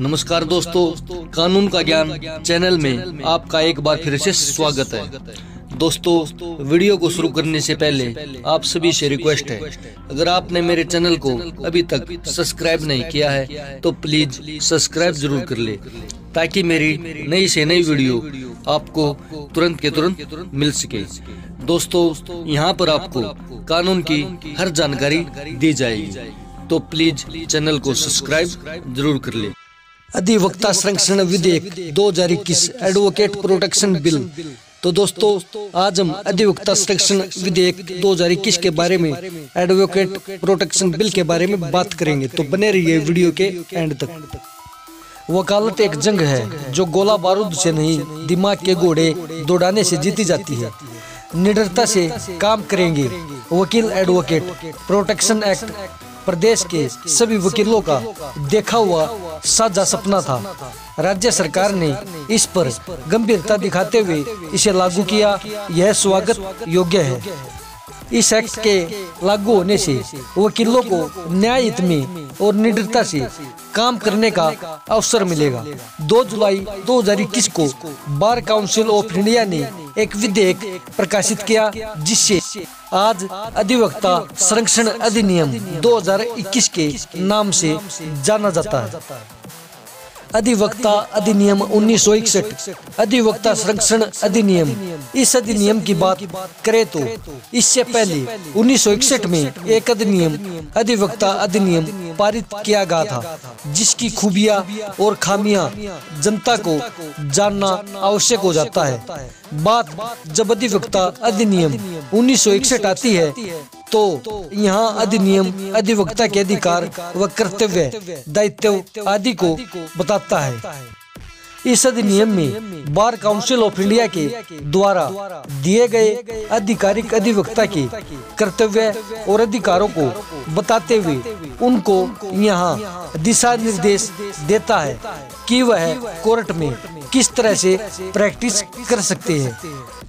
नमस्कार दोस्तों, कानून का ज्ञान चैनल में आपका एक बार फिर से स्वागत है। दोस्तों, वीडियो को शुरू करने से पहले आप सभी से रिक्वेस्ट है, अगर आपने मेरे चैनल को अभी तक सब्सक्राइब नहीं किया है तो प्लीज सब्सक्राइब जरूर कर ले, ताकि मेरी नई से नई वीडियो आपको तुरंत के तुरंत मिल सके। दोस्तों, यहाँ पर आपको कानून की हर जानकारी दी जाएगी, तो प्लीज चैनल को सब्सक्राइब जरूर कर ले। अधिवक्ता संरक्षण विधेयक 2021 एडवोकेट प्रोटेक्शन बिल। तो दोस्तों, आज हम अधिवक्ता संरक्षण विधेयक 2021 के बारे में, एडवोकेट प्रोटेक्शन बिल के बारे में बात करेंगे, तो बने रहिए वीडियो के एंड तक। वकालत एक जंग है जो गोला बारूद से नहीं, दिमाग के घोड़े दौड़ाने से जीती जाती है। निडरता से काम करेंगे वकील। एडवोकेट प्रोटेक्शन एक्ट प्रदेश के सभी वकीलों का देखा हुआ साझा सपना था। राज्य सरकार ने इस पर गंभीरता दिखाते हुए इसे लागू किया। यह स्वागत योग्य है। इस एक्ट के लागू होने से वकीलों को न्याय हित में और निडरता से काम करने का अवसर मिलेगा। 2 जुलाई 2021 को बार काउंसिल ऑफ इंडिया ने एक विधेयक प्रकाशित किया, जिससे आज अधिवक्ता संरक्षण अधिनियम 2021 के नाम से जाना जाता है। अधिवक्ता अधिनियम 1961, अधिवक्ता संरक्षण अधिनियम। इस अधिनियम की बात करें तो इससे पहले 1961 में एक अधिनियम, अधिवक्ता अधिनियम पारित किया गया था, जिसकी खूबियां और खामियां जनता को जानना आवश्यक हो जाता है। बात जब अधिवक्ता अधिनियम 1961 आती है तो यहाँ अधिनियम अधिवक्ता के अधिकार व कर्तव्य, दायित्व आदि को बताता है। इस अधिनियम में बार काउंसिल ऑफ इंडिया के द्वारा दिए गए आधिकारिक अधिवक्ता के कर्तव्य और अधिकारों को बताते हुए उनको यहाँ दिशा निर्देश देता है कि वह कोर्ट में किस तरह से प्रैक्टिस कर सकते हैं,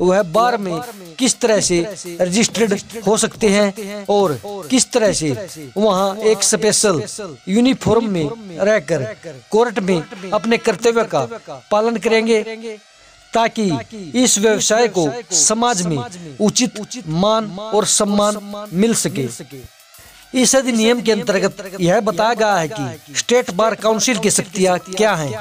वह बार में किस तरह से रजिस्टर्ड हो सकते हैं और किस तरह से वहाँ एक स्पेशल यूनिफॉर्म में रहकर कोर्ट में अपने कर्तव्य का पालन करेंगे, ताकि इस व्यवसाय को समाज में उचित मान और सम्मान मिल सके। इस अधिनियम के अंतर्गत यह बताया गया है कि स्टेट बार काउंसिल की शक्तियाँ क्या हैं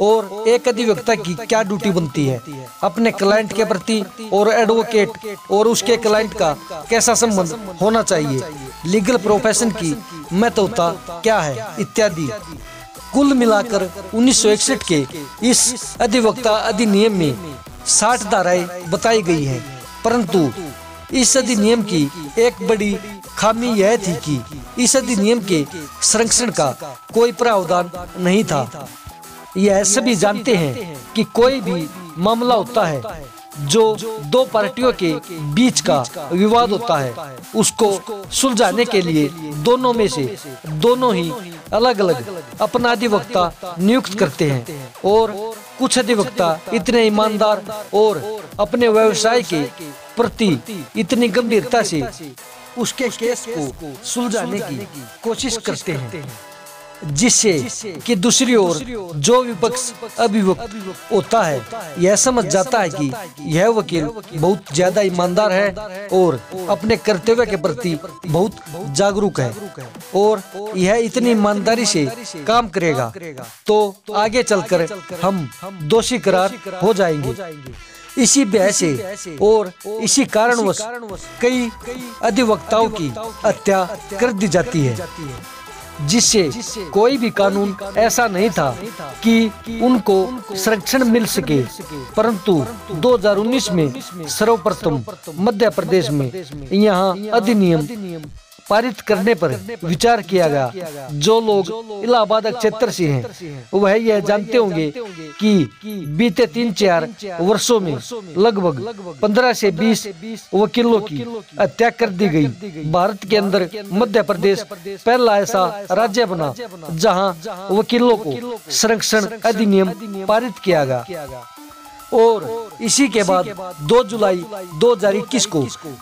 और एक अधिवक्ता की क्या ड्यूटी बनती है अपने क्लाइंट के प्रति, और एडवोकेट और उसके क्लाइंट का कैसा संबंध होना चाहिए, लीगल प्रोफेशन की महत्वता क्या है, इत्यादि। कुल मिलाकर 1961 के इस अधिवक्ता अधिनियम में 60 धाराएं बताई गई हैं, परंतु इस अधिनियम की एक बड़ी खामी यह थी कि इस अधिनियम के संरक्षण का कोई प्रावधान नहीं था। यह सभी जानते हैं कि कोई भी मामला होता है जो दो पार्टियों के बीच का विवाद होता है, उसको सुलझाने के लिए दोनों में से दोनों ही अलग अलग अपना अधिवक्ता नियुक्त करते हैं, और कुछ अधिवक्ता इतने ईमानदार और अपने व्यवसाय के प्रति इतनी गंभीरता से उसके केस को सुलझाने की कोशिश करते हैं, जिससे कि दूसरी ओर जो विपक्ष अभियुक्त होता है यह समझ जाता है कि यह वकील बहुत ज्यादा ईमानदार है और अपने कर्तव्य के प्रति बहुत जागरूक है और यह इतनी ईमानदारी से काम करेगा तो आगे चलकर हम दोषी करार हो जाएंगे। इसी भय से और इसी कारणवश कई अधिवक्ताओं की हत्या कर दी जाती है, जिससे कोई भी कानून ऐसा नहीं था कि उनको संरक्षण मिल सके। परंतु 2019 में सर्वप्रथम मध्य प्रदेश में यहाँ अधिनियम पारित करने पर विचार किया गया। जो लोग इलाहाबाद क्षेत्र से हैं वह यह जानते होंगे कि बीते 3-4 वर्षों में लगभग 15 से 20 वकीलों की हत्या कर दी गई। भारत के अंदर मध्य प्रदेश पहला ऐसा राज्य बना जहां वकीलों को संरक्षण अधिनियम पारित किया गया, और इसी के बाद 2 जुलाई 2021 को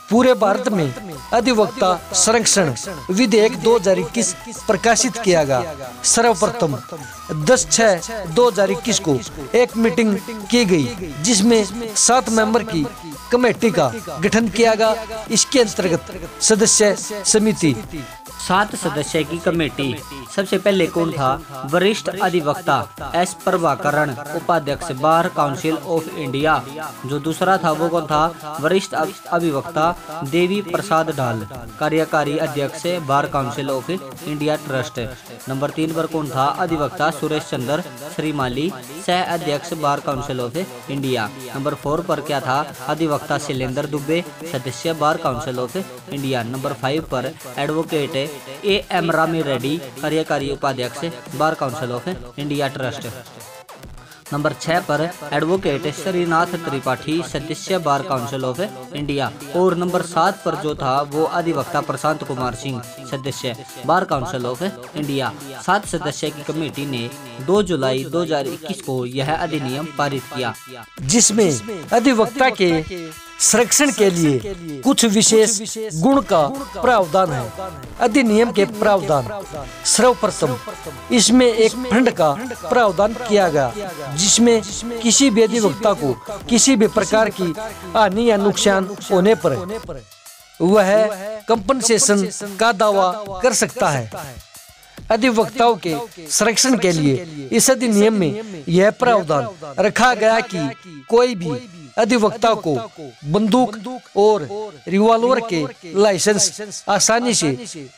पूरे भारत में अधिवक्ता संरक्षण विधेयक 2021 प्रकाशित किया गया। सर्वप्रथम 10/6/2021 को एक मीटिंग की गई जिसमें 7 मेंबर की कमेटी का गठन किया गया। इसके अंतर्गत सदस्य समिति 7 सदस्य की कमेटी। सबसे पहले कौन था? वरिष्ठ अधिवक्ता एस प्रभाकरण, उपाध्यक्ष बार काउंसिल ऑफ इंडिया। जो दूसरा था वो कौन था? वरिष्ठ अधिवक्ता देवी प्रसाद ढाल, कार्यकारी अध्यक्ष bar council of India trust. Number 3 पर कौन था? अधिवक्ता सुरेश चंद्र श्रीमाली, सह अध्यक्ष bar council of India. Number 4 पर क्या था? अधिवक्ता शैलेंद्र दुबे, सदस्य bar council of India. Number 5 पर एडवोकेट A.M. रामी रेड्डी, कार्यकारी उपाध्यक्ष bar council of India trust. Number 6 पर एडवोकेट श्रीनाथ त्रिपाठी, सदस्य बार काउंसिल ऑफ इंडिया। और नंबर 7 पर जो था वो अधिवक्ता प्रशांत कुमार सिंह, सदस्य बार काउंसिल ऑफ इंडिया। 7 सदस्य की कमेटी ने 2 जुलाई 2021 को यह अधिनियम पारित किया, जिसमें अधिवक्ता के संरक्षण के लिए कुछ विशेष गुण का प्रावधान है। अधिनियम के प्रावधान। सर्वप्रथम इसमें एक फंड का प्रावधान किया गया जिसमें किसी भी अधिवक्ता को किसी भी प्रकार की हानि या नुकसान होने पर वह कंपनसेशन का दावा कर सकता है। अधिवक्ताओं के संरक्षण के लिए इस अधिनियम में यह प्रावधान रखा गया कि कोई भी अधिवक्ता को बंदूक और रिवॉल्वर के लाइसेंस आसानी से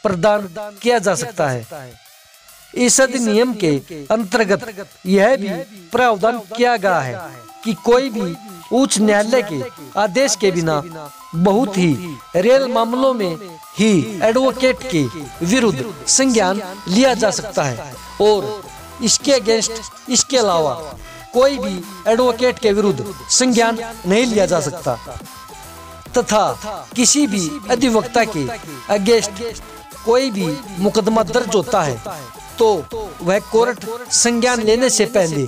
प्रदान किया जा सकता है। इस अधिनियम के अंतर्गत यह भी प्रावधान किया गया है कि कोई भी उच्च न्यायालय के आदेश के बिना बहुत ही रेल मामलों में ही एडवोकेट के विरुद्ध संज्ञान लिया जा सकता है और इसके अगेंस्ट इसके अलावा कोई भी एडवोकेट के विरुद्ध संज्ञान नहीं लिया जा सकता तथा किसी भी अधिवक्ता के अगेंस्ट कोई भी मुकदमा दर्ज होता है तो वह कोर्ट संज्ञान लेने से पहले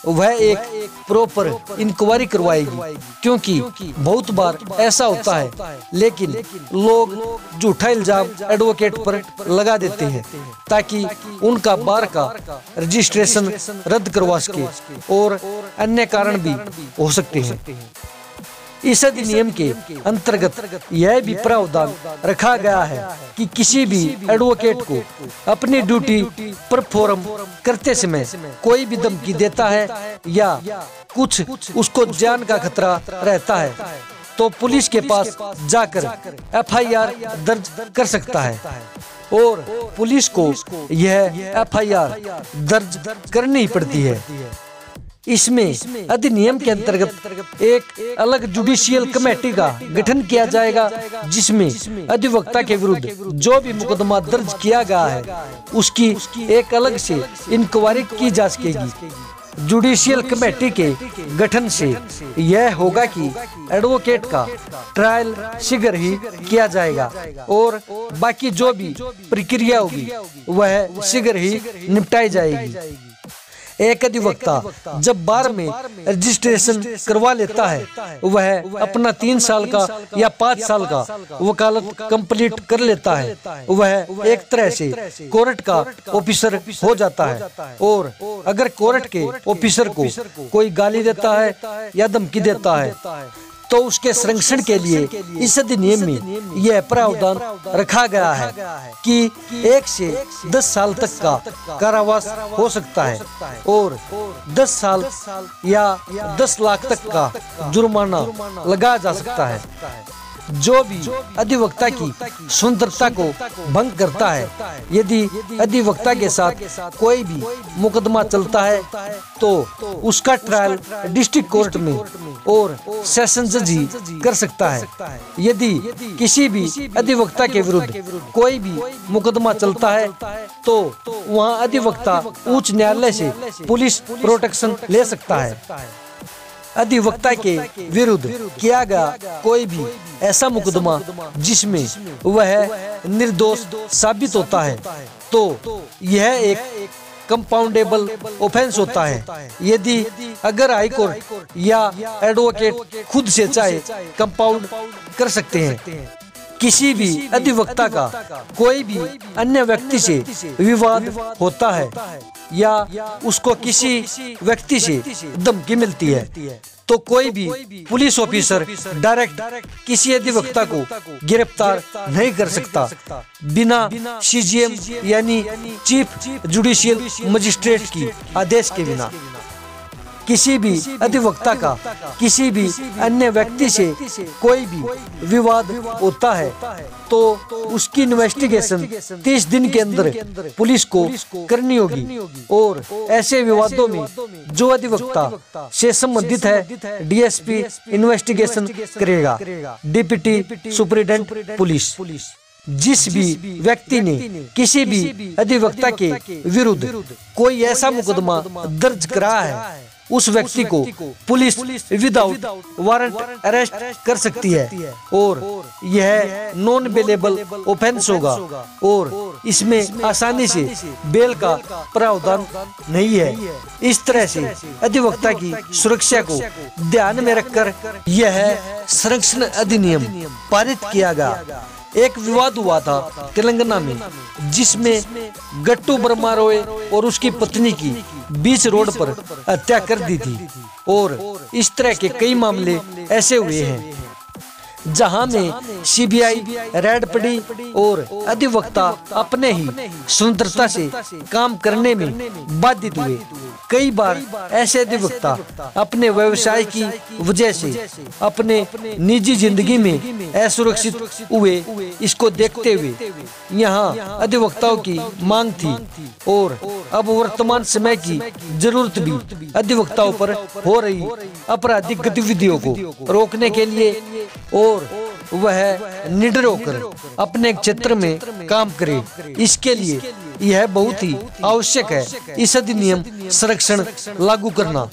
वह एक प्रॉपर इंक्वायरी करवाएगी, क्योंकि बहुत बार ऐसा होता है लेकिन लोग झूठा इल्जाम एडवोकेट पर लगा देते हैं ताकि उनका बार का रजिस्ट्रेशन रद्द करवा सके और अन्य कारण भी हो सकते हैं। इस अधिनियम के अंतर्गत यह भी प्रावधान रखा गया है कि किसी भी एडवोकेट को अपनी ड्यूटी परफॉर्म करते समय कोई भी धमकी देता है या कुछ उसको जान का खतरा रहता है तो पुलिस के पास जाकर FIR दर्ज कर सकता है और पुलिस को यह FIR दर्ज करनी पड़ती है। इसमें अधिनियम के अंतर्गत एक अलग जुडिशियल कमेटी का गठन किया जाएगा जिसमें अधिवक्ता के विरुद्ध जो भी मुकदमा दर्ज किया गया है उसकी एक अलग से इंक्वायरी की जा सकेगी। जुडिशियल कमेटी के गठन से यह होगा कि एडवोकेट का ट्रायल शीघ्र ही किया जाएगा और बाकी जो भी प्रक्रिया होगी वह शीघ्र ही निपटाई जाएगी। एक अधिवक्ता जब बार में रजिस्ट्रेशन करवा लेता है वह अपना 3 साल का या 5 साल का वकालत कंप्लीट कर लेता है, वह एक तरह से कोर्ट का ऑफिसर हो जाता है। और अगर कोर्ट के ऑफिसर को कोई गाली देता है या धमकी देता है तो उसके संरक्षण के लिए इस अधिनियम में यह प्रावधान रखा गया है कि 1 से 10 साल तक का कारावास हो सकता है और 10 साल या 10 लाख तक का जुर्माना लगाया जा सकता है। जो भी अधिवक्ता की स्वतंत्रता को भंग करता है, यदि अधिवक्ता के साथ कोई भी मुकदमा चलता है तो उसका ट्रायल डिस्ट्रिक्ट कोर्ट में और सेशन जज ही कर सकता है। यदि किसी भी अधिवक्ता के विरुद्ध कोई भी मुकदमा चलता है तो वहां अधिवक्ता उच्च न्यायालय से पुलिस प्रोटेक्शन ले सकता है। अधिवक्ता के विरुद्ध किया गया कोई भी ऐसा मुकदमा जिसमें वह निर्दोष साबित होता है तो यह एक कंपाउंडेबल ऑफेंस होता है। यदि अगर हाई कोर्ट या एडवोकेट खुद से चाहे कंपाउंड कर सकते हैं। किसी भी अधिवक्ता का कोई भी अन्य व्यक्ति से विवाद होता है या उसको किसी व्यक्ति से धमकी मिलती है तो कोई भी पुलिस ऑफिसर डायरेक्ट किसी अधिवक्ता को गिरफ्तार नहीं कर सकता बिना सीजीएम यानी चीफ जुडिशियल मजिस्ट्रेट की आदेश के बिना। किसी भी अधिवक्ता का किसी भी अन्य व्यक्ति से कोई भी विवाद होता है तो उसकी इन्वेस्टिगेशन 30 दिन के अंदर पुलिस को करनी होगी और ऐसे विवादों में जो अधिवक्ता से संबंधित है डीएसपी इन्वेस्टिगेशन करेगा, डिप्टी सुपरिटेंडेंट पुलिस। जिस भी व्यक्ति ने किसी भी अधिवक्ता के विरुद्ध कोई ऐसा मुकदमा दर्ज कराया है उस व्यक्ति को पुलिस विदाउट वारंट अरेस्ट कर सकती है और यह नॉन बेलेबल ऑफेंस होगा और इसमें आसानी से बेल का प्रावधान नहीं है। इस तरह से अधिवक्ता की सुरक्षा को ध्यान में रखकर यह संरक्षण अधिनियम पारित किया गया। एक विवाद हुआ था तेलंगाना में जिसमें गट्टू ब्रह्मा रॉय और उसकी पत्नी की बीच रोड पर हत्या कर दी थी और इस तरह के कई मामले ऐसे हुए हैं जहां में सीबीआई रेड पड़ी और अधिवक्ता अपने ही स्वतंत्रता से काम करने में बाधित हुए। कई बार ऐसे अधिवक्ता अपने व्यवसाय की वजह से अपने निजी जिंदगी में असुरक्षित हुए। इसको देखते हुए यहाँ अधिवक्ताओं की मांग थी और अब वर्तमान समय की जरूरत भी अधिवक्ताओं पर हो रही आपराधिक गतिविधियों को रोकने के लिए और वह निडर होकर अपने क्षेत्र में काम करे। इसके लिए यह बहुत ही आवश्यक है इस अधिनियम संरक्षण लागू करना।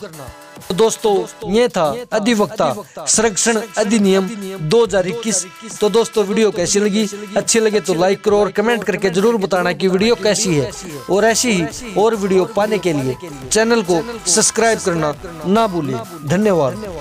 तो दोस्तों ये था अधिवक्ता संरक्षण अधिनियम 2021। तो दोस्तों वीडियो कैसी लगी, अच्छी लगे तो लाइक करो और कमेंट करके जरूर बताना कि वीडियो कैसी है और ऐसी ही और वीडियो पाने के लिए चैनल को सब्सक्राइब करना ना भूलें। धन्यवाद।